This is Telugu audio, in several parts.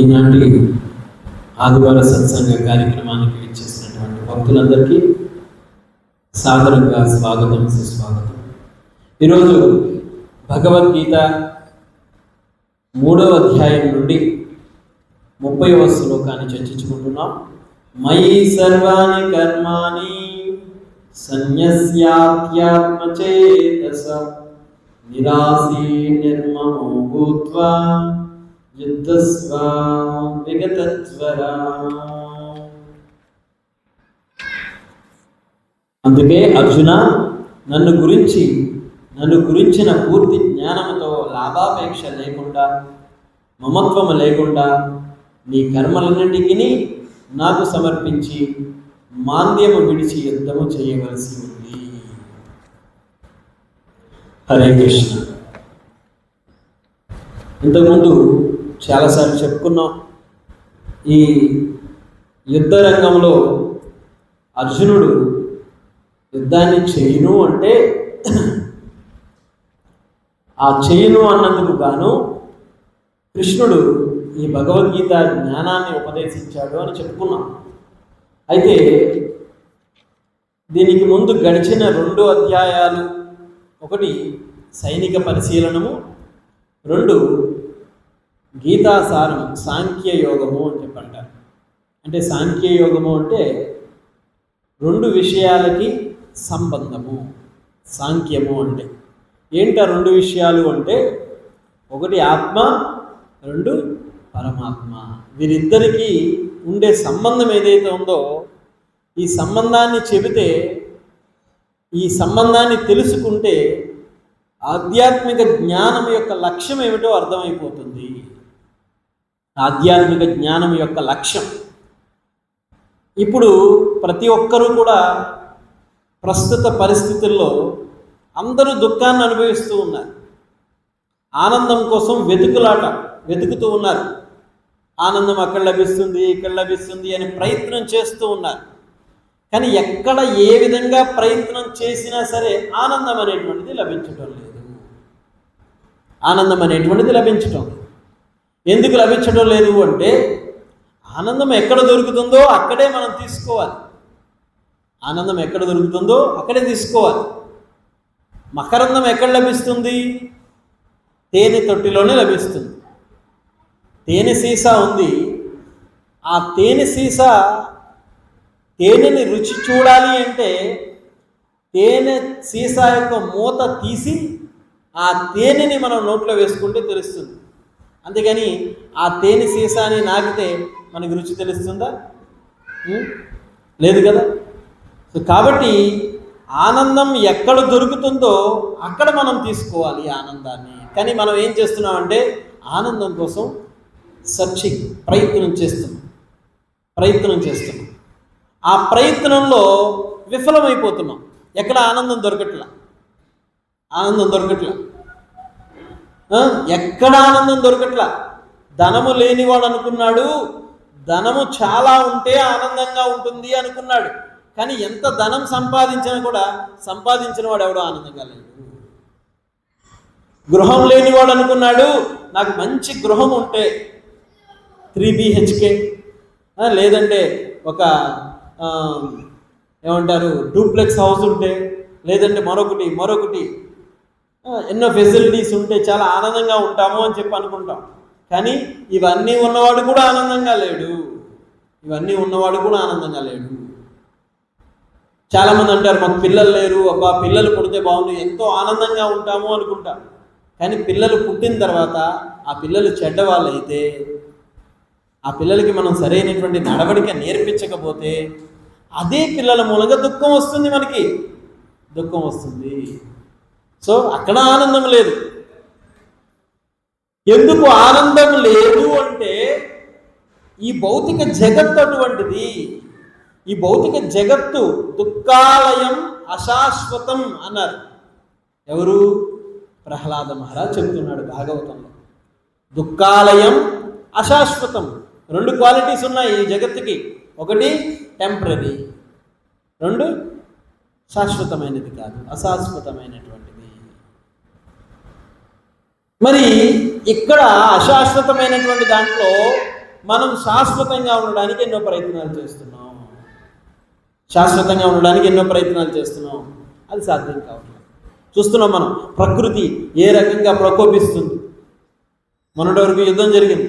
ఈనాటి ఆదివార సత్సంగ కార్యక్రమానికి ఇచ్చేసినటువంటి భక్తులందరికీ సాదరంగా స్వాగతం, సుస్వాగతం. ఈరోజు భగవద్గీత 3వ అధ్యాయం నుండి 30వ శ్లోకాన్ని చర్చించుకుంటున్నాం. మయి సర్వాణి కర్మాణి సన్యస్యాత్యాత్మచేతస నిరాశీ నిర్మమో భూత్వా యుద్ధస్వ విగతజ్వరా. అందుకే అర్జున, నన్ను గురించిన పూర్తి జ్ఞానంతో లాభాపేక్ష లేకుండా, మమత్వము లేకుండా నీ కర్మలన్నిటికీ నాకు సమర్పించి మాంద్యము విడిచి యుద్ధము చేయవలసి ఉంది. హరే కృష్ణ. ఇంతకుముందు చాలాసార్లు చెప్పుకున్నాం, ఈ యుద్ధ రంగంలో అర్జునుడు యుద్ధాన్ని చేయను అంటే ఆ చేయను అన్నందుకు గాను కృష్ణుడు ఈ భగవద్గీత జ్ఞానాన్ని ఉపదేశించాడు అని చెప్పుకున్నాం. అయితే దీనికి ముందు గడిచిన 2 అధ్యాయాలు, ఒకటి సైనిక పరిశీలనము, 2 గీతాసారం సాంఖ్యయోగము అని చెప్పంటారు. అంటే సాంఖ్యయోగము అంటే 2 విషయాలకి సంబంధము. సాంఖ్యము అంటే ఏంటా 2 విషయాలు అంటే, ఒకటి ఆత్మ, 2 పరమాత్మ. వీరిద్దరికీ ఉండే సంబంధం ఏదైతే ఉందో, ఈ సంబంధాన్ని చెబితే, ఈ సంబంధాన్ని తెలుసుకుంటే ఆధ్యాత్మిక జ్ఞానం యొక్క లక్ష్యం ఏమిటో అర్థమైపోతుంది. ఆధ్యాత్మిక జ్ఞానం యొక్క లక్ష్యం. ఇప్పుడు ప్రతి ఒక్కరూ కూడా ప్రస్తుత పరిస్థితుల్లో అందరూ దుఃఖాన్ని అనుభవిస్తూ ఉన్నారు. ఆనందం కోసం వెతుకుతూ ఉన్నారు. ఆనందం అక్కడ లభిస్తుంది, ఇక్కడ లభిస్తుంది అని ప్రయత్నం చేస్తూ ఉన్నారు. కానీ ఎక్కడ ఏ విధంగా ప్రయత్నం చేసినా సరే ఆనందం అనేటువంటిది లభించటం లేదు. ఆనందం అనేటువంటిది లభించటం లేదు. ఎందుకు లభించడం లేదు అంటే, ఆనందం ఎక్కడ దొరుకుతుందో అక్కడే మనం తీసుకోవాలి. ఆనందం ఎక్కడ దొరుకుతుందో అక్కడే తీసుకోవాలి. మకరందం ఎక్కడ లభిస్తుంది? తేనె తొట్టిలోనే లభిస్తుంది. తేనె సీసా ఉంది. ఆ తేనె సీసా తేనెని రుచి చూడాలి అంటే తేనె సీసా యొక్క మూత తీసి ఆ తేనెని మనం నోట్లో వేసుకుంటే తెలుస్తుంది. అందుకని ఆ తేనె సీసాని నాకితే మనకి రుచి తెలుస్తుందా? లేదు కదా. కాబట్టి ఆనందం ఎక్కడ దొరుకుతుందో అక్కడ మనం తీసుకోవాలి ఆనందాన్ని. కానీ మనం ఏం చేస్తున్నామంటే ఆనందం కోసం ప్రయత్నం చేస్తున్నాం. ఆ ప్రయత్నంలో విఫలమైపోతున్నాం. ఎక్కడ ఆనందం దొరకట్లా. ఎక్కడ ఆనందం దొరకట్లా. ధనము లేనివాడు అనుకున్నాడు, ధనము చాలా ఉంటే ఆనందంగా ఉంటుంది అనుకున్నాడు. కానీ ఎంత ధనం సంపాదించినా కూడా సంపాదించిన వాడు ఎవడో ఆనందంగా లేడు. గృహం లేనివాడు అనుకున్నాడు, నాకు మంచి గృహం ఉంటే 3 BHK, లేదంటే ఒక డూప్లెక్స్ హౌస్ ఉంటే, లేదంటే మరొకటి ఎన్నో ఫెసిలిటీస్ ఉంటే చాలా ఆనందంగా ఉంటాము అని చెప్పి అనుకుంటాం. కానీ ఇవన్నీ ఉన్నవాడు కూడా ఆనందంగా లేడు. చాలామంది అంటారు, మాకు పిల్లలు లేరు, అబ్బా పిల్లలు పుడితే బాగుంది, ఎంతో ఆనందంగా ఉంటాము అనుకుంటాం. కానీ పిల్లలు పుట్టిన తర్వాత ఆ పిల్లలు చెడ్డవాళ్ళు అయితే, ఆ పిల్లలకి మనం సరైనటువంటి నడవడిక నేర్పించకపోతే అదే పిల్లల మూలంగా దుఃఖం వస్తుంది. సో అక్కడ ఆనందం లేదు. ఎందుకు ఆనందం లేదు అంటే, ఈ భౌతిక జగత్తు అటువంటిది. ఈ భౌతిక జగత్తు దుఃఖాలయం అశాశ్వతం అన్నారు. ఎవరు? ప్రహ్లాద మహారాజ్ చెప్తున్నాడు భాగవతంలో. దుఃఖాలయం అశాశ్వతం. 2 క్వాలిటీస్ ఉన్నాయి ఈ జగత్తుకి. ఒకటి టెంపరీ, 2 శాశ్వతమైనది కాదు, అశాశ్వతమైనటువంటిది. మరి ఇక్కడ అశాశ్వతమైనటువంటి దాంట్లో మనం శాశ్వతంగా ఉండడానికి ఎన్నో ప్రయత్నాలు చేస్తున్నాం. అది సాధ్యం కావట్లేదు. చూస్తున్నాం మనం ప్రకృతి ఏ రకంగా ప్రకోపిస్తుంది. మొన్నటి వరకు యుద్ధం జరిగింది.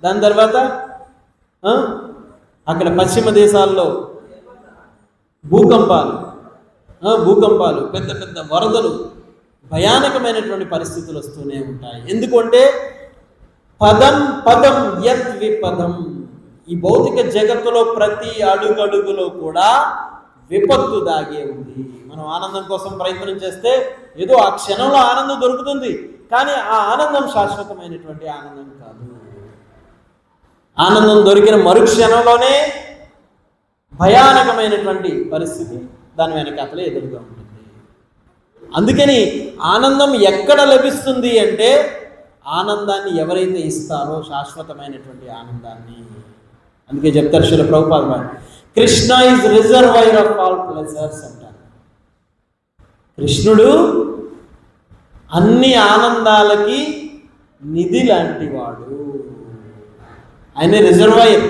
దాని తర్వాత అక్కడ పశ్చిమ దేశాల్లో భూకంపాలు, పెద్ద పెద్ద వరదలు, భయానకమైనటువంటి పరిస్థితులు వస్తూనే ఉంటాయి. ఎందుకంటే పదం యత్ విపదం, ఈ భౌతిక జగత్తులో ప్రతి అడుగడుగులో కూడా విపత్తు దాగే ఉంది. మనం ఆనందం కోసం ప్రయత్నం చేస్తే ఏదో ఆ క్షణంలో ఆనందం దొరుకుతుంది, కానీ ఆ ఆనందం శాశ్వతమైనటువంటి ఆనందం కాదు. ఆనందం దొరికిన మరుక్షణంలోనే భయానకమైనటువంటి పరిస్థితి దాని వెనకాతలే ఎదురుగా ఉంటుంది. అందుకని ఆనందం ఎక్కడ లభిస్తుంది అంటే, ఆనందాన్ని ఎవరైతే ఇస్తారో శాశ్వతమైనటువంటి ఆనందాన్ని. అందుకే చెప్తారు శ్రీల ప్రభుపాద వారు, Krishna is reservoir of all pleasures అంటారు. కృష్ణుడు అన్ని ఆనందాలకి నిధి లాంటి వాడు. ఆయనే రిజర్వాయర్.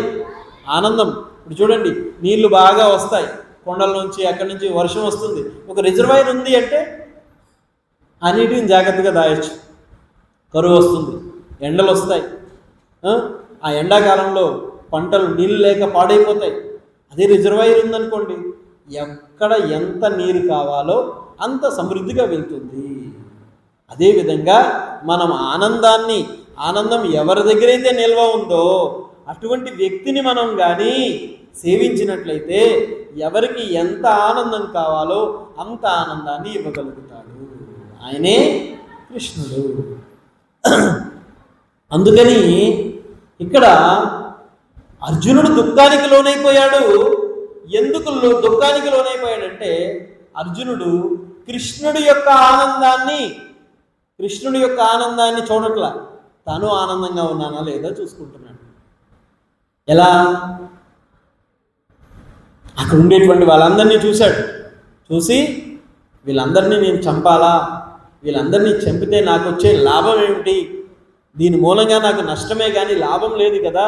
ఆనందం ఇప్పుడు చూడండి, నీళ్లు బాగా వస్తాయి కొండల నుంచి, అక్కడి నుంచి వర్షం వస్తుంది. ఒక రిజర్వాయర్ ఉంది అంటే ఆ నీటిని జాగ్రత్తగా దాయొచ్చు. కరువు వస్తుంది, ఎండలు వస్తాయి, ఆ ఎండాకాలంలో పంటలు నీళ్ళు లేక పాడైపోతాయి. అదే రిజర్వాయర్ ఉందనుకోండి, ఎక్కడ ఎంత నీరు కావాలో అంత సమృద్ధిగా వెళ్తుంది. అదేవిధంగా మనం ఆనందం ఎవరి దగ్గరైతే నిల్వ ఉందో అటువంటి వ్యక్తిని మనం కానీ సేవించినట్లయితే ఎవరికి ఎంత ఆనందం కావాలో అంత ఆనందాన్ని ఇవ్వగలుగుతాడు. ఆయనే కృష్ణుడు. అందుకని ఇక్కడ అర్జునుడు దుఃఖానికి లోనైపోయాడు. ఎందుకు దుఃఖానికి లోనైపోయాడంటే, అర్జునుడు కృష్ణుడి యొక్క ఆనందాన్ని చూడట్లా, తాను ఆనందంగా ఉన్నానా లేదా చూసుకుంటున్నాడు. ఎలా? అక్కడ ఉండేటువంటి వాళ్ళందరినీ చూశాడు. చూసి వీళ్ళందరినీ నేను చంపాలా, వీళ్ళందరినీ చంపితే నాకు వచ్చే లాభం ఏమిటి, దీని మూలంగా నాకు నష్టమే కానీ లాభం లేదు కదా,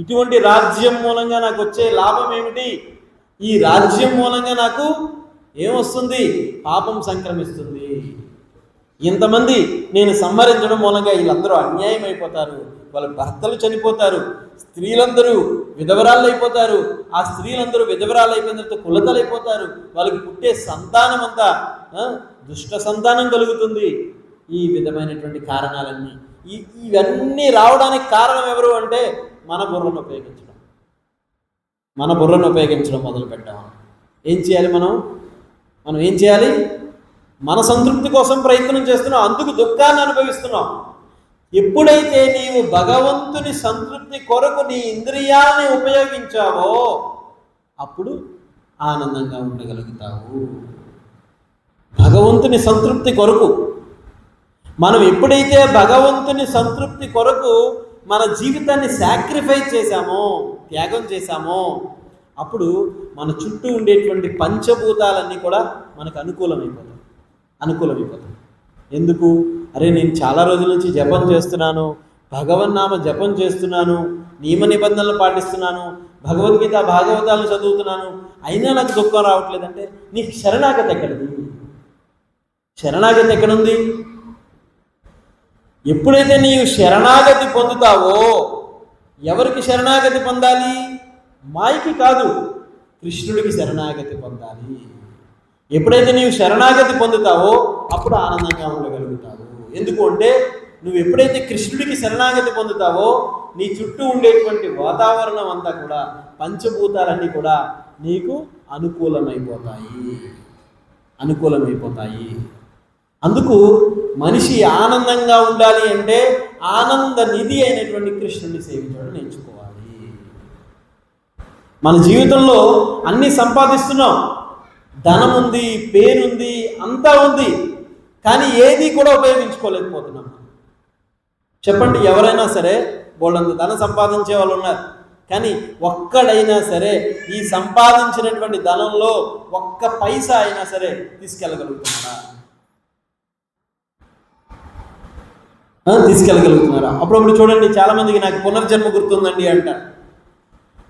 ఇటువంటి రాజ్యం మూలంగా నాకు వచ్చే లాభం ఏమిటి, ఈ రాజ్యం మూలంగా నాకు ఏమొస్తుంది, పాపం సంక్రమిస్తుంది, ఇంతమంది నేను సంహరించడం మూలంగా వీళ్ళందరూ అన్యాయం అయిపోతారు, వాళ్ళ భర్తలు చనిపోతారు, స్త్రీలందరూ విధవరాళ్ళు అయిపోతారు, ఆ స్త్రీలందరూ విధవరాళ్ళు అయిపోయిన తర్వాత కులతలైపోతారు, వాళ్ళకి పుట్టే సంతానం అంతా దుష్ట సంతానం కలుగుతుంది. ఈ విధమైనటువంటి కారణాలన్నీ ఇవన్నీ రావడానికి కారణం ఎవరు అంటే మన బుర్రను ఉపయోగించడం మొదలు పెట్టాము. ఏం చేయాలి మనం ఏం చేయాలి? మన సంతృప్తి కోసం ప్రయత్నం చేస్తున్నాం, అందుకు దుఃఖాన్ని అనుభవిస్తున్నాం. ఎప్పుడైతే నీవు భగవంతుని సంతృప్తి కొరకు నీ ఇంద్రియాన్ని ఉపయోగించావో అప్పుడు ఆనందంగా ఉండగలుగుతావు. భగవంతుని సంతృప్తి కొరకు మనం ఎప్పుడైతే భగవంతుని సంతృప్తి కొరకు మన జీవితాన్ని సాక్రిఫైస్ చేశామో, త్యాగం చేశామో, అప్పుడు మన చుట్టూ ఉండేటువంటి పంచభూతాలన్నీ కూడా మనకు అనుకూలమైపోతాయి. ఎందుకు? అరే నేను చాలా రోజుల నుంచి జపం చేస్తున్నాను, భగవన్నామ జపం చేస్తున్నాను, నియమ నిబంధనలు పాటిస్తున్నాను, భగవద్గీత భాగవతాలను చదువుతున్నాను, అయినా నాకు దుఃఖం రావట్లేదంటే నీకు శరణాగతి ఎక్కడిది? శరణాగతి ఎక్కడుంది? ఎప్పుడైతే నీవు శరణాగతి పొందుతావో, ఎవరికి శరణాగతి పొందాలి? మాయకి కాదు, కృష్ణుడికి శరణాగతి పొందాలి. ఎప్పుడైతే నీవు శరణాగతి పొందుతావో అప్పుడు ఆనందంగా ఉండగలుగుతావు. ఎందుకు అంటే నువ్వు ఎప్పుడైతే కృష్ణుడికి శరణాగతి పొందుతావో నీ చుట్టూ ఉండేటువంటి వాతావరణం అంతా కూడా, పంచభూతాలన్నీ కూడా నీకు అనుకూలమైపోతాయి. అందుకు మనిషి ఆనందంగా ఉండాలి అంటే ఆనంద నిధి అయినటువంటి కృష్ణుడిని సేవించడం నేర్చుకోవాలి. మన జీవితంలో అన్నీ సంపాదిస్తున్నాం, ధనం ఉంది, పేరుంది, అంతా ఉంది, కానీ ఏది కూడా ఉపయోగించుకోలేకపోతున్నాం. చెప్పండి, ఎవరైనా సరే బోల్డంత ధనం సంపాదించే వాళ్ళు ఉన్నారు, కానీ ఒక్కడైనా సరే ఈ సంపాదించినటువంటి ధనంలో ఒక్క పైసా అయినా సరే తీసుకెళ్ళగలుగుతున్నారా? తీసుకెళ్ళగలుగుతున్నారా? అప్పుడప్పుడు చూడండి, చాలామందికి నాకు పునర్జన్మ గుర్తుందండి అంటారు.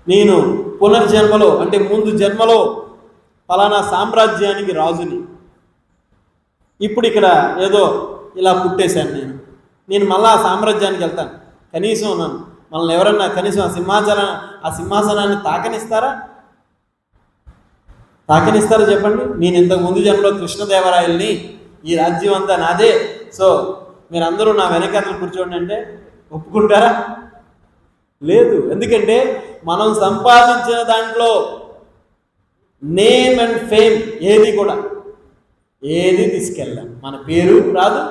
నేను పునర్జన్మలో అంటే ముందు జన్మలో ఫలానా సామ్రాజ్యానికి రాజుని, ఇప్పుడు ఇక్కడ ఏదో ఇలా పుట్టేశాను నేను మళ్ళీ ఆ సామ్రాజ్యానికి వెళ్తాను. కనీసం మనల్ని ఎవరన్నా కనీసం ఆ సింహాసనాన్ని తాకనిస్తారా చెప్పండి? నేను ఇంతకు ముందు జన్మలో కృష్ణదేవరాయల్ని, ఈ రాజ్యం అంతా నాదే, సో మీరందరూ నా వెనకాతలు కూర్చోండి అంటే ఒప్పుకుంటారా? లేదు. ఎందుకంటే మనం సంపాదించిన దాంట్లో నేమ్ అండ్ ఫేమ్ ఏది తీసుకెళ్ళాం. మన పేరు రాదు,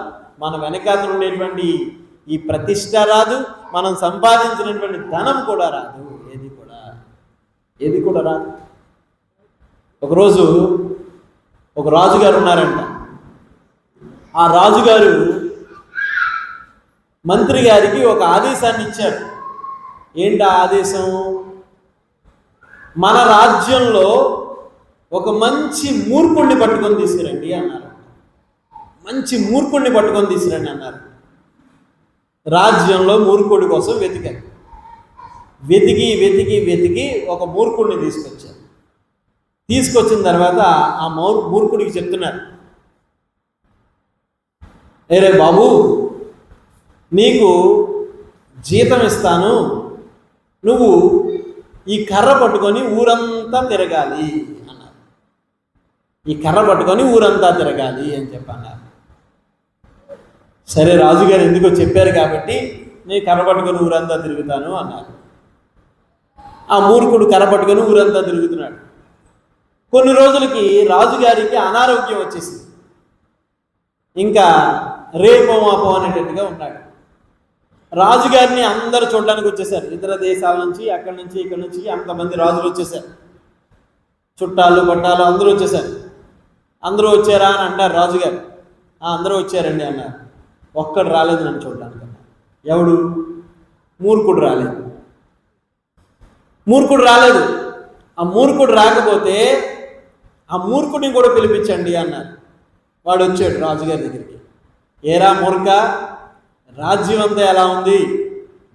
మన వెనకాతలు ఉండేటువంటి ఈ ప్రతిష్ట రాదు, మనం సంపాదించినటువంటి ధనం కూడా రాదు, ఏది కూడా రాదు. ఒకరోజు ఒక రాజుగారు ఉన్నారంట. ఆ రాజుగారు మంత్రి గారికి ఒక ఆదేశాన్ని ఇచ్చాడు. ఏంటి ఆ ఆదేశం? మన రాజ్యంలో ఒక మంచి మూర్ఖుణ్ణి పట్టుకొని తీసుకురండి అన్నారు. మంచి మూర్ఖుణ్ణి పట్టుకొని తీసుకురండి అన్నారు. రాజ్యంలో మూర్ఖుడి కోసం వెతికారు. వెతికి ఒక మూర్ఖుడిని తీసుకొచ్చారు. తీసుకొచ్చిన తర్వాత ఆ మూర్ఖుడికి చెప్తున్నారు, ఏరే బాబు, నీకు జీతం ఇస్తాను, నువ్వు ఈ కర్ర పట్టుకొని ఊరంతా తిరగాలి అన్నారు. ఈ కర్ర పట్టుకొని ఊరంతా తిరగాలి అని చెప్పన్నారు. సరే, రాజుగారు ఎందుకో చెప్పారు కాబట్టి నేను కర్ర పట్టుకొని ఊరంతా తిరుగుతాను అన్నారు. ఆ మూర్ఖుడు కర్ర పట్టుకొని ఊరంతా తిరుగుతున్నాడు. కొన్ని రోజులకి రాజుగారికి అనారోగ్యం వచ్చేసింది. ఇంకా రేపో మాపో అనేటట్టుగా ఉన్నాడు. రాజుగారిని అందరూ చూడడానికి వచ్చేసారు. ఇతర దేశాల నుంచి, అక్కడి నుంచి, ఇక్కడి నుంచి అంతమంది రాజులు వచ్చేసారు. చుట్టాలు పట్టాలు అందరూ వచ్చేసారు. అందరూ వచ్చారా అని అంటారు రాజుగారు. అందరూ వచ్చారండి అన్నారు. ఒక్కడు రాలేదు నన్ను చూడడానికి. ఎవడు? మూర్ఖుడు రాలేదు. ఆ మూర్ఖుడు రాకపోతే ఆ మూర్ఖుడిని కూడా పిలిపించండి అన్నారు. వాడు వచ్చాడు రాజుగారి దగ్గరికి. ఏరా మూర్ఖ, రాజ్యం అంతా ఎలా ఉంది,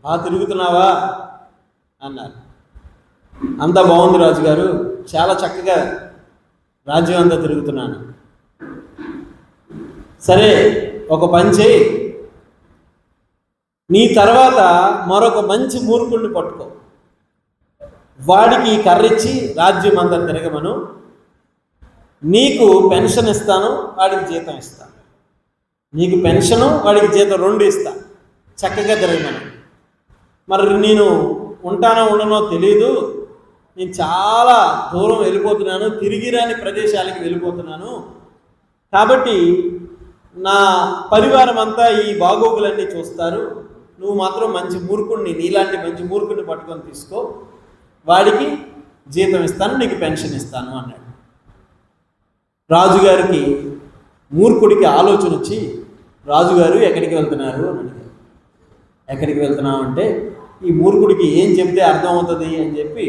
బాగా తిరుగుతున్నావా అన్నారు. అంతా బాగుంది రాజుగారు, చాలా చక్కగా రాజ్యం అంతా తిరుగుతున్నాను. సరే, ఒక పని చేయి, నీ తర్వాత మరొక మంచి మూర్ఖుడిని పట్టుకో, వాడికి కర్రిచ్చి రాజ్యం అంతా తిరగమను, నీకు పెన్షన్ ఇస్తాను, వాడికి జీతం ఇస్తాను. నీకు పెన్షను, వాడికి జీతం 2 ఇస్తా, చక్కగా తిరగమను. మరి నేను ఉంటానో ఉండనో తెలీదు, నేను చాలా దూరం వెళ్ళిపోతున్నాను, తిరిగి రాని ప్రదేశాలకి వెళ్ళిపోతున్నాను, కాబట్టి నా పరివారం అంతా ఈ బాగోగులన్నీ చూస్తారు, నువ్వు మాత్రం మంచి మూర్ఖుడిని, నీలాంటి మంచి మూర్ఖుడిని పట్టుకొని తీసుకో, వాడికి జీతం ఇస్తాను, నీకు పెన్షన్ ఇస్తాను అన్నాడు. రాజుగారికి మూర్ఖుడికి ఆలోచన వచ్చి, రాజుగారు ఎక్కడికి వెళ్తున్నారు అని అడిగారు. ఎక్కడికి వెళ్తున్నావు అంటే, ఈ మూర్ఖుడికి ఏం చెప్తే అర్థమవుతుంది అని చెప్పి,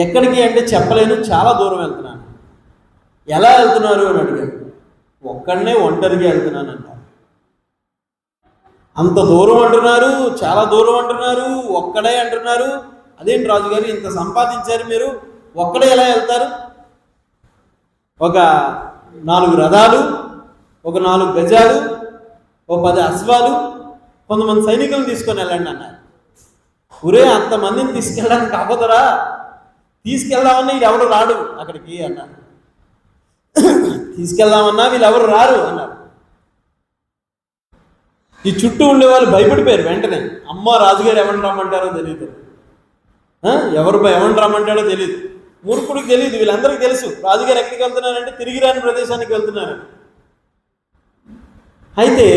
ఎక్కడికి అంటే చెప్పలేను, చాలా దూరం వెళ్తున్నాను. ఎలా వెళ్తున్నారు అని అడిగారు. ఒక్కడనే ఒంటరిగా వెళ్తున్నాను అన్నారు. అంత దూరం అంటున్నారు, చాలా దూరం అంటున్నారు, ఒక్కడే అంటున్నారు. అదేంటి రాజుగారు, ఇంత సంపాదించారు మీరు, ఒక్కడే ఎలా వెళ్తారు? ఒక 4 రథాలు, ఒక 4 గజాలు, ఒక 10 అశ్వాలు, కొంతమంది సైనికులను తీసుకొని వెళ్ళండి అన్నారు. ఊరే, అంతమందిని తీసుకెళ్ళడానికి కాకపోతరా, తీసుకెళ్దామన్నా వీళ్ళు ఎవరు రాడు అక్కడికి అన్నారు. తీసుకెళ్దామన్నా వీళ్ళు ఎవరు రారు అన్నారు. ఈ చుట్టూ ఉండేవాళ్ళు భయపడిపోయారు. వెంటనే అమ్మ, రాజుగారు ఎవరిని రమ్మంటారో తెలియదు, ఎవరిని రమ్మంటాడో తెలియదు. మూర్ఖుడికి తెలియదు, వీళ్ళందరికీ తెలుసు రాజుగారు ఎక్కడికి వెళ్తున్నారంటే తిరిగి రాని ప్రదేశానికి వెళ్తున్నారు. అయితే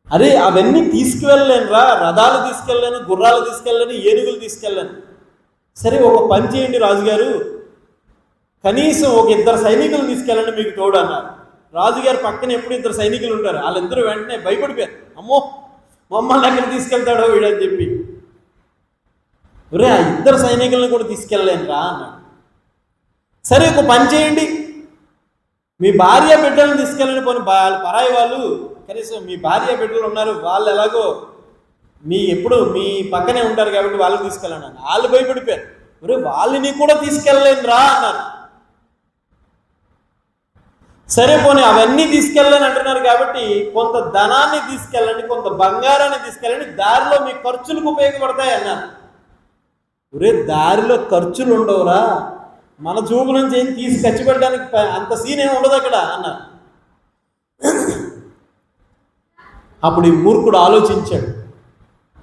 అరే, అవన్నీ తీసుకువెళ్ళలేను రా, రథాలు తీసుకెళ్ళలేను, గుర్రాలు తీసుకెళ్ళలేను, ఏనుగులు తీసుకెళ్ళలేను. సరే, ఒక పని చేయండి రాజుగారు, కనీసం ఒక 2 సైనికులు తీసుకెళ్ళండి మీకు తోడు అన్నారు. రాజుగారు పక్కన ఎప్పుడు 2 సైనికులు ఉంటారు. వాళ్ళిద్దరూ వెంటనే భయపడిపోయారు. అమ్మో, మమ్మల్ని ఎక్కడ తీసుకెళ్తాడో వీడని చెప్పి. ఒరే, ఆ 2 సైనికులను కూడా తీసుకెళ్ళలేను రా అన్నాడు. సరే, ఒక పని చేయండి, మీ భార్య బిడ్డలను తీసుకెళ్ళని పోనీ వాళ్ళు పరాయి వాళ్ళు, కనీసం మీ భార్య బిడ్డలు ఉన్నారు, వాళ్ళు ఎలాగో ఎప్పుడు మీ పక్కనే ఉంటారు కాబట్టి వాళ్ళని తీసుకెళ్ళండి అన్న. వాళ్ళు భయపడిపోయారు, మరి వాళ్ళని కూడా తీసుకెళ్ళలేను రా అన్నారు. సరే పోనీ అవన్నీ తీసుకెళ్ళని అంటున్నారు కాబట్టి కొంత ధనాన్ని తీసుకెళ్ళండి, కొంత బంగారాన్ని తీసుకెళ్ళండి, దారిలో మీ ఖర్చులకు ఉపయోగపడతాయి అన్నారు. ఒరే దారిలో ఖర్చులు ఉండవురా, మన చూపు నుంచి ఏం తీసి ఖర్చు పెట్టడానికి అంత సీన్ ఏమి ఉండదు అక్కడ అన్నారు. అప్పుడు ఈ మూర్ఖుడు ఆలోచించాడు.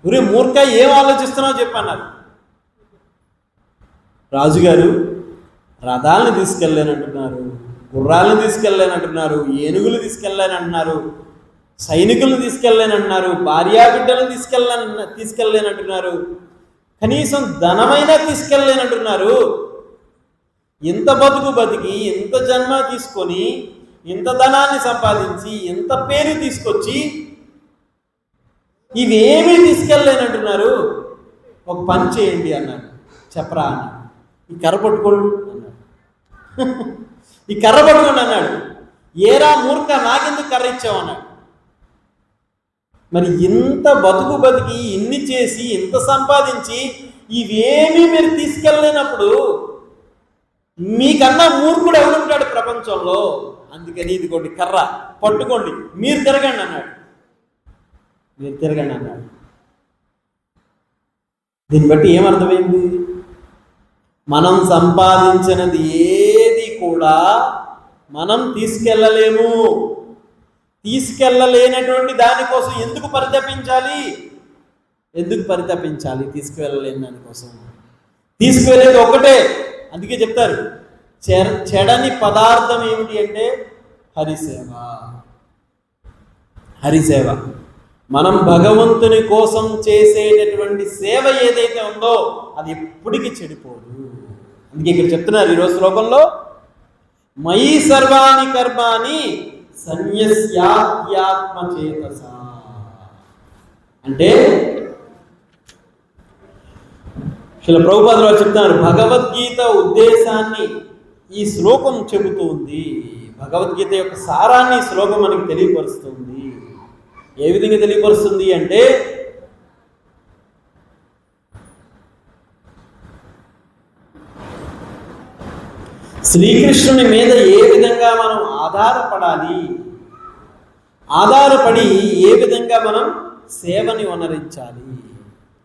ఒరే మూర్ఖ ఏం ఆలోచిస్తున్నావు చెప్పన్నారు. రాజుగారు రథాలను తీసుకెళ్ళలేనంటున్నారు, గుర్రాలను తీసుకెళ్ళలేనంటున్నారు, ఏనుగులు తీసుకెళ్ళలేనంటున్నారు, సైనికులను తీసుకెళ్ళలేనంటున్నారు, భార్యాబిడ్డలను తీసుకెళ్ళలేనంటున్నారు, కనీసం ధనమైనా తీసుకెళ్ళలేనంటున్నారు. ఇంత బతుకు బతికి ఇంత జన్మ తీసుకొని ఇంత ధనాన్ని సంపాదించి ఇంత పేరు తీసుకొచ్చి ఇవేమీ తీసుకెళ్ళలేనంటున్నారు. ఒక పని చేయండి అన్నాడు. చెప్పరా అన్నాడు. ఈ కర్ర పట్టుకోండి అన్నాడు. ఈ కర్ర పట్టుకోండి అన్నాడు. ఏరా మూర్ఖ నాకెందుకు కర్ర ఇచ్చావు అన్నాడు. మరి ఇంత బతుకు బతికి ఇన్ని చేసి ఇంత సంపాదించి ఇవేమీ మీరు తీసుకెళ్ళలేనప్పుడు మీకన్నా మూర్ఖుడు ఎవడుంటాడు ప్రపంచంలో? అందుకని ఇదిగోండి కర్ర పట్టుకోండి, మీరు తిరగండి అన్నాడు. మీరు తిరగండి అన్నాడు. దీన్ని బట్టి ఏమర్థమైంది? మనం సంపాదించినది ఏది కూడా మనం తీసుకెళ్ళలేము. తీసుకెళ్ళలేనటువంటి దానికోసం ఎందుకు పరితపించాలి? తీసుకువెళ్ళలేని దానికోసం. తీసుకువెళ్ళేది ఒకటే. అందుకే చెప్తారు చెడని పదార్థం ఏమిటి అంటే హరిసేవ. మనం భగవంతుని కోసం చేసేటటువంటి సేవ ఏదైతే ఉందో అది ఎప్పటికీ చెడిపోదు. అందుకే ఇక్కడ చెప్తున్నారు ఈరోజు శ్లోకంలో, మయి సర్వాణి కర్మాణి సన్యస్యాత్మచేతస. అంటే శ్రీల ప్రభుపాదులు వారు చెప్తున్నారు, భగవద్గీత ఉద్దేశాన్ని ఈ శ్లోకం చెబుతూ ఉంది. భగవద్గీత యొక్క సారాన్ని ఈ శ్లోకం మనకి తెలియపరుస్తుంది. ఏ విధంగా తెలియపరుస్తుంది అంటే, శ్రీకృష్ణుని మీద ఏ విధంగా మనం ఆధారపడి ఏ విధంగా మనం సేవని వనరించాలి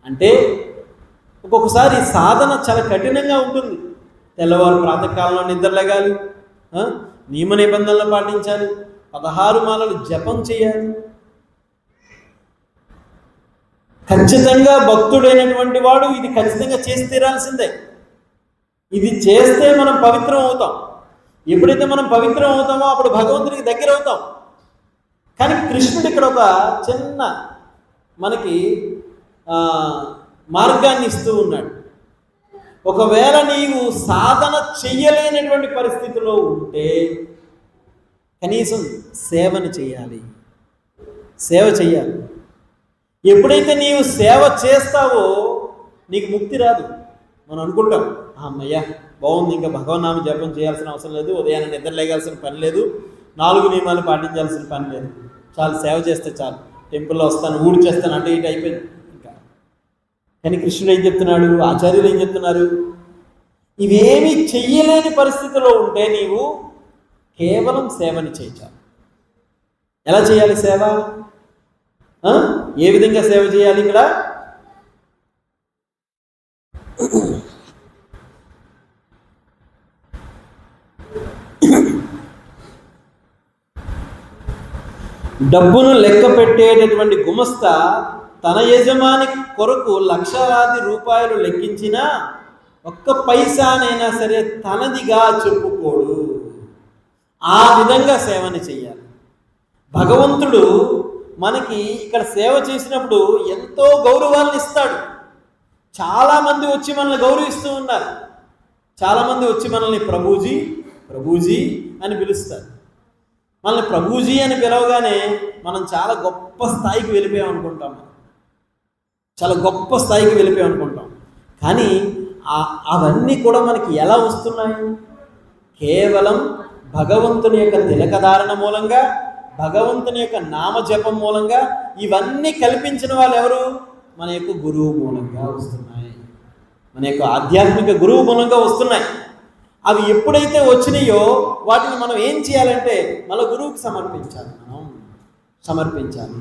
అంటే, ఒక్కొక్కసారి సాధన చాలా కఠినంగా ఉంటుంది. తెల్లవారు ప్రాతకాలంలో నిద్ర లేగాలి, నియమ నిబంధనలు పాటించాలి, 16 మాలలు జపం చేయాలి. ఖచ్చితంగా భక్తుడైనటువంటి వాడు ఇది ఖచ్చితంగా చేసి తీరాల్సిందే. ఇది చేస్తే మనం పవిత్రం అవుతాం. ఎప్పుడైతే మనం పవిత్రం అవుతామో అప్పుడు భగవంతుడికి దగ్గర అవుతాం. కానీ కృష్ణుడు ఇక్కడ ఒక చిన్న మనకి మార్గాన్ని ఇస్తూ ఉన్నాడు. ఒకవేళ నీవు సాధన చెయ్యలేనటువంటి పరిస్థితిలో ఉంటే కనీసం సేవ చేయాలి. ఎప్పుడైతే నీవు సేవ చేస్తావో నీకు ముక్తి రాదు. మనం అనుకుంటాం, అమ్మయ్య బాగుంది, ఇంకా భగవన్నామ జపం చేయాల్సిన అవసరం లేదు, ఉదయాన్నే నిద్ర లేగాల్సిన పని లేదు, 4 నియమాలు పాటించాల్సిన పని లేదు, చాలు సేవ చేస్తే చాలు, టెంపుల్లో వస్తాను, ఊడి చేస్తాను అంటే ఇటు అయిపోయింది ఇంకా. కానీ కృష్ణుడు ఏం చెప్తున్నాడు, ఆచార్యులు ఏం చెప్తున్నారు, ఇవేమీ చెయ్యలేని పరిస్థితిలో ఉంటే నీవు కేవలం సేవని చేయాలి. ఎలా చేయాలి సేవ? ఏ విధంగా సేవ చేయాలి? ఇక్కడ డబ్బును లెక్క పెట్టేటటువంటి గుమస్తా తన యజమాని కొరకు లక్షలాది రూపాయలు లెక్కించినా ఒక్క పైసానైనా సరే తనదిగా చెప్పుకోడు. ఆ విధంగా సేవని చెయ్యాలి. భగవంతుడు మనకి ఇక్కడ సేవ చేసినప్పుడు ఎంతో గౌరవాలను ఇస్తాడు. చాలామంది వచ్చి మనల్ని గౌరవిస్తూ ఉన్నారు. చాలామంది వచ్చి మనల్ని ప్రభుజీ అని పిలుస్తారు. మనల్ని ప్రభుజీ అని పిలవగానే మనం చాలా గొప్ప స్థాయికి వెళ్ళిపోయాం అనుకుంటాం. కానీ అవన్నీ కూడా మనకి ఎలా వస్తున్నాయి? కేవలం భగవంతుని యొక్క తిలకధారణ మూలంగా, భగవంతుని యొక్క నామజపం మూలంగా ఇవన్నీ కల్పించిన వాళ్ళు ఎవరు? మన యొక్క గురువు మూలంగా వస్తున్నాయి, మన యొక్క ఆధ్యాత్మిక గురువు మూలంగా వస్తున్నాయి. అవి ఎప్పుడైతే వచ్చినాయో వాటిని మనం ఏం చేయాలంటే మన గురువుకి సమర్పించాలి.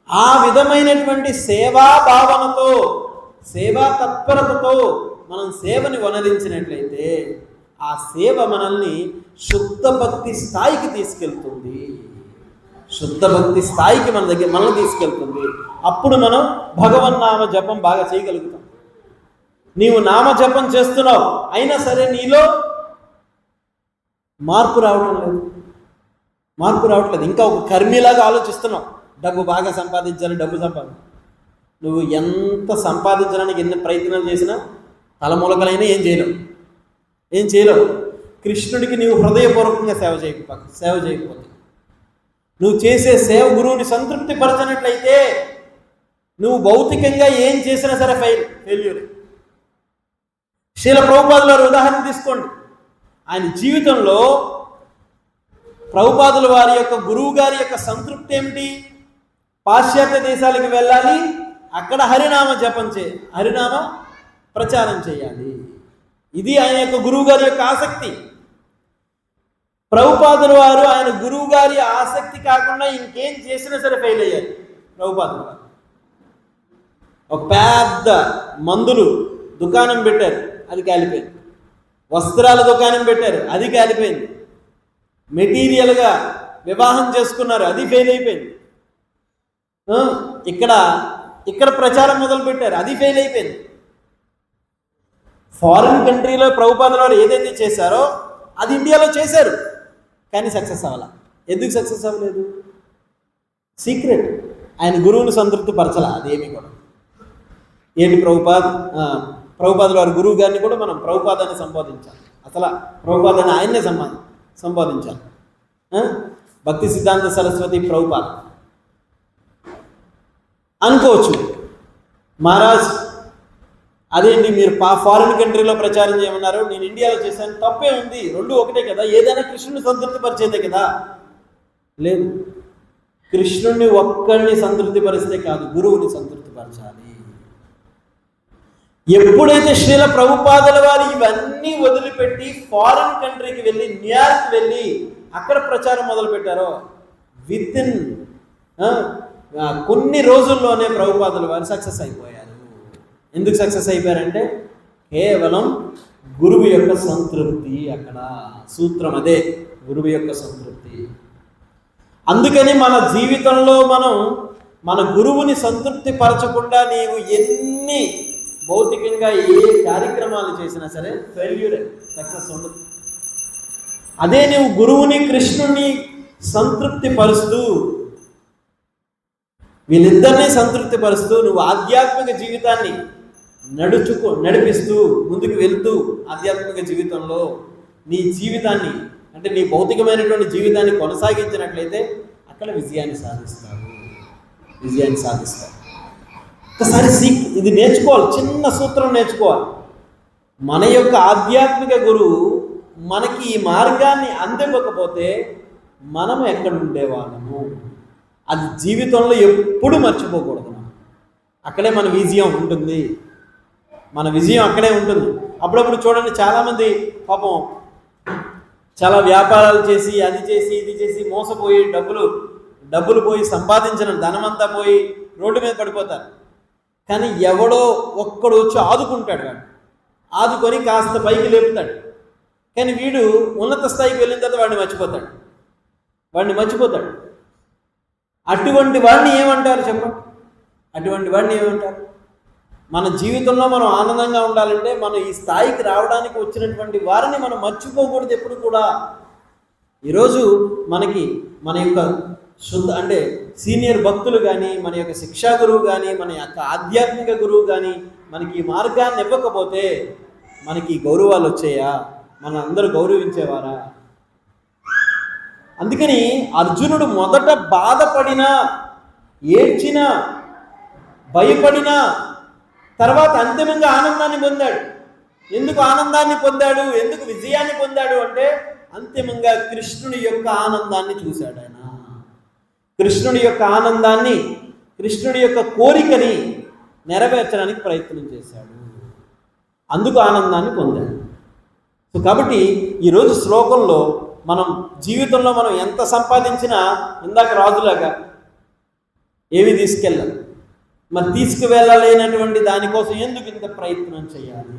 ఆ విధమైనటువంటి సేవా భావనతో, సేవా తత్పరతతో మనం సేవని వనరించినట్లయితే ఆ సేవ మనల్ని శుద్ధ భక్తి స్థాయికి తీసుకెళ్తుంది. శుద్ధ భక్తి స్థాయికి మనల్ని తీసుకెళ్తుంది. అప్పుడు మనం భగవన్నామ జపం బాగా చేయగలుగుతాం. నీవు నామజపం చేస్తున్నావు, అయినా సరే నీలో మార్పు రావట్లేదు. ఇంకా ఒక కర్మిలాగా ఆలోచిస్తున్నావు. డబ్బు బాగా సంపాదించాలి, డబ్బు సంపాదించాలి. నువ్వు ఎంత సంపాదించడానికి ఎన్ని ప్రయత్నాలు చేసినా తలమూలకలైనా ఏం చేయలేవు. కృష్ణుడికి నీవు హృదయపూర్వకంగా సేవ చేయకపోతే, నువ్వు చేసే సేవ గురువుని సంతృప్తి పరచనట్లయితే నువ్వు భౌతికంగా ఏం చేసినా సరే ఫెయిల్యూర్. శ్రీల ప్రభుపాదుల వారి ఉదాహరణ తీసుకోండి. ఆయన జీవితంలో ప్రభుపాదుల వారి యొక్క గురువు గారి యొక్క సంతృప్తి ఏమిటి? పాశ్చాత్య దేశాలకు వెళ్ళాలి, అక్కడ హరినామ ప్రచారం చేయాలి. ఇది ఆయన యొక్క గురువు గారి యొక్క ఆసక్తి. ప్రభుపాదుల వారు ఆయన గురువు గారి ఆసక్తి కాకుండా ఇంకేం చేసినా సరే ఫెయిల్ అయ్యారు. ప్రభుపాదుల వారు ఒక పెద్ద మందులు దుకాణం పెట్టారు, అది కాలిపోయింది. వస్త్రాల దుకాణం పెట్టారు, అది కాలిపోయింది. మెటీరియల్గా వివాహం చేసుకున్నారు, అది ఫెయిల్ అయిపోయింది. ఇక్కడ ప్రచారం మొదలు పెట్టారు, అది ఫెయిల్ అయిపోయింది. ఫారిన్ కంట్రీలో ప్రభుపాదుల వారు ఏదైతే చేశారో అది ఇండియాలో చేశారు, కానీ సక్సెస్ అవ్వాల. ఎందుకు సక్సెస్ అవ్వలేదు? సీక్రెట్. ఆయన గురువుని సంతృప్తి పరచాల, అదేమీ కూడా. ఏంటి ప్రభుపాదుల వారి గురువు గారిని కూడా మనం ప్రభుపాదాన్ని సంబోధించాలి. అసలు ప్రభుపాదాన్ని ఆయన్నే సంబోధించాలి. భక్తి సిద్ధాంత సరస్వతి ప్రభుపాద అనుకోవచ్చు. మహారాజ్ అదేంటి మీరు ఫారిన్ కంట్రీలో ప్రచారం చేయమన్నారు, నేను ఇండియాలో చేశాను, తప్పే ఉంది, రెండు ఒకటే కదా, ఏదైనా కృష్ణుని సంతృప్తి పరిచేదే కదా. లేదు, కృష్ణుడిని ఒక్కడిని సంతృప్తి పరిస్తే కాదు, గురువుని సంతృప్తి పరచాలి. ఎప్పుడైతే శ్రీల ప్రభుపాదుల వారు ఇవన్నీ వదిలిపెట్టి ఫారిన్ కంట్రీకి వెళ్ళి, న్యూయార్క్ వెళ్ళి అక్కడ ప్రచారం మొదలు పెట్టారో విత్ ఇన్ కొన్ని రోజుల్లోనే ప్రభుపాదుల వారు సక్సెస్ అయిపోయారు. ఎందుకు సక్సెస్ అయిపోయారంటే కేవలం గురువు యొక్క సంతృప్తి. అక్కడ సూత్రం అదే, గురువు యొక్క సంతృప్తి. అందుకని మన జీవితంలో మనం మన గురువుని సంతృప్తి పరచకుండా నీవు ఎన్ని భౌతికంగా ఏ కార్యక్రమాలు చేసినా సరే ఫెయిల్యూరే, సక్సెస్ ఉండదు. అదే నువ్వు గురువుని కృష్ణుని సంతృప్తి పరుస్తూ, వీళ్ళిద్దరినీ సంతృప్తి పరుస్తూ నువ్వు ఆధ్యాత్మిక జీవితాన్ని నడిపిస్తూ ముందుకు వెళ్తూ ఆధ్యాత్మిక జీవితంలో నీ జీవితాన్ని, అంటే నీ భౌతికమైనటువంటి జీవితాన్ని కొనసాగించినట్లయితే అక్కడ విజయాన్ని సాధిస్తావు. ఒకసారి ఇది నేర్చుకోవాలి, చిన్న సూత్రం నేర్చుకోవాలి. మన యొక్క ఆధ్యాత్మిక గురువు మనకి ఈ మార్గాన్ని అందివ్వకపోతే మనం ఎక్కడ ఉండేవాళ్ళము, అది జీవితంలో ఎప్పుడు మర్చిపోకూడదు. అక్కడే మన విజయం ఉంటుంది, అక్కడే ఉంటుంది. అప్పుడప్పుడు చూడండి, చాలామంది పాపం చాలా వ్యాపారాలు చేసి, అది చేసి, ఇది చేసి మోసపోయి డబ్బులు పోయి, సంపాదించిన ధనమంతా పోయి రోడ్డు మీద పడిపోతారు. కానీ ఎవడో ఒక్కడు వచ్చి ఆదుకుంటాడు, వాడు ఆదుకొని కాస్త పైకి లేపుతాడు. కానీ వీడు ఉన్నత స్థాయికి వెళ్ళిన తర్వాత వాడిని మర్చిపోతాడు. అటువంటి వాడిని ఏమంటారు చెప్పండి? మన జీవితంలో మనం ఆనందంగా ఉండాలంటే మనం ఈ స్థాయికి రావడానికి వచ్చినటువంటి వారిని మనం మర్చిపోకూడదు ఎప్పుడు కూడా. ఈరోజు మన యొక్క అంటే సీనియర్ భక్తులు కానీ, మన యొక్క శిక్షా గురువు కానీ, మన యొక్క ఆధ్యాత్మిక గురువు కానీ మనకి ఈ మార్గాన్ని ఇవ్వకపోతే మనకి గౌరవాలు వచ్చాయా? మన అందరూ గౌరవించేవారా? అందుకని అర్జునుడు మొదట బాధపడినా, ఏడ్చినా, భయపడినా, తర్వాత అంతిమంగా ఆనందాన్ని పొందాడు. ఎందుకు ఆనందాన్ని పొందాడు, ఎందుకు విజయాన్ని పొందాడు అంటే అంతిమంగా కృష్ణుని యొక్క ఆనందాన్ని చూశాడు ఆయన. కృష్ణుడి యొక్క ఆనందాన్ని, కృష్ణుడి యొక్క కోరికని నెరవేర్చడానికి ప్రయత్నం చేశాడు. అందుకు ఆనందాన్ని పొందాడు. సో కాబట్టి ఈరోజు శ్లోకంలో మనం జీవితంలో మనం ఎంత సంపాదించినా ఇందాక రాజులాగా ఏమి తీసుకెళ్ళాలి. మరి తీసుకువెళ్ళలేనటువంటి దానికోసం ఎందుకు ఇంత ప్రయత్నం చేయాలి?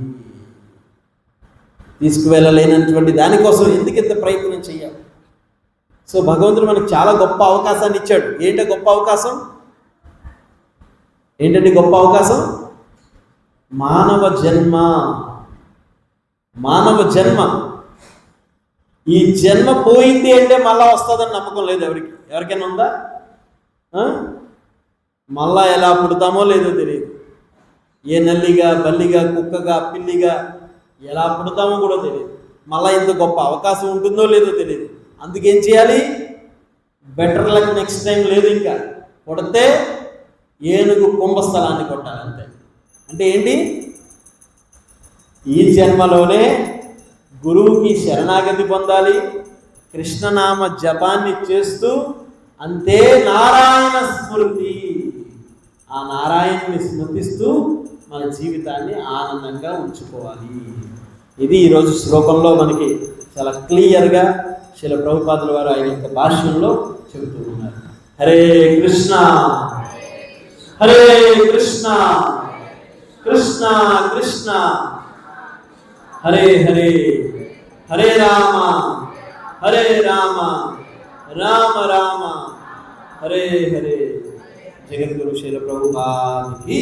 తీసుకువెళ్ళలేనటువంటి దానికోసం ఎందుకు ఇంత ప్రయత్నం చేయాలి? సో భగవంతుడు మనకు చాలా గొప్ప అవకాశాన్ని ఇచ్చాడు. ఏంటో గొప్ప అవకాశం? ఏంటండి గొప్ప అవకాశం? మానవ జన్మ. మానవ జన్మ. ఈ జన్మ పోయింది అంటే మళ్ళా వస్తుందని నమ్మకం లేదు ఎవరికి. ఎవరికైనా ఉందా? మళ్ళా ఎలా పుడతామో లేదో తెలియదు. ఏ నల్లిగా, బల్లిగా, కుక్కగా, పిల్లిగా ఎలా పుడతామో కూడా తెలియదు. మళ్ళా ఇంత గొప్ప అవకాశం ఉంటుందో లేదో తెలియదు. అందుకేం చేయాలి? బెటర్ లక్ నెక్స్ట్ టైం లేదు. ఇంకా కొడితే ఏనుగు కుంభస్థలాన్ని కొట్టాలి అంతే. అంటే ఏంటి? ఈ జన్మలోనే గురువుకి శరణాగతి పొందాలి, కృష్ణనామ జపాన్ని చేస్తూ అంతే నారాయణ స్మృతి, ఆ నారాయణుని స్మృతిస్తూ మన జీవితాన్ని ఆనందంగా ఉంచుకోవాలి. ఇది ఈరోజు శ్లోకంలో మనకి చాలా క్లియర్గా శ్రీల ప్రభుపాదుల వారు ఆయన యొక్క భాష్యంలో చెబుతూ ఉన్నారు. హరే కృష్ణ హరే కృష్ణ కృష్ణ కృష్ణ హరే హరే, హరే రామ హరే రామ రామ రామ హరే హరే. జగద్గురు శ్రీల ప్రభుపాదికి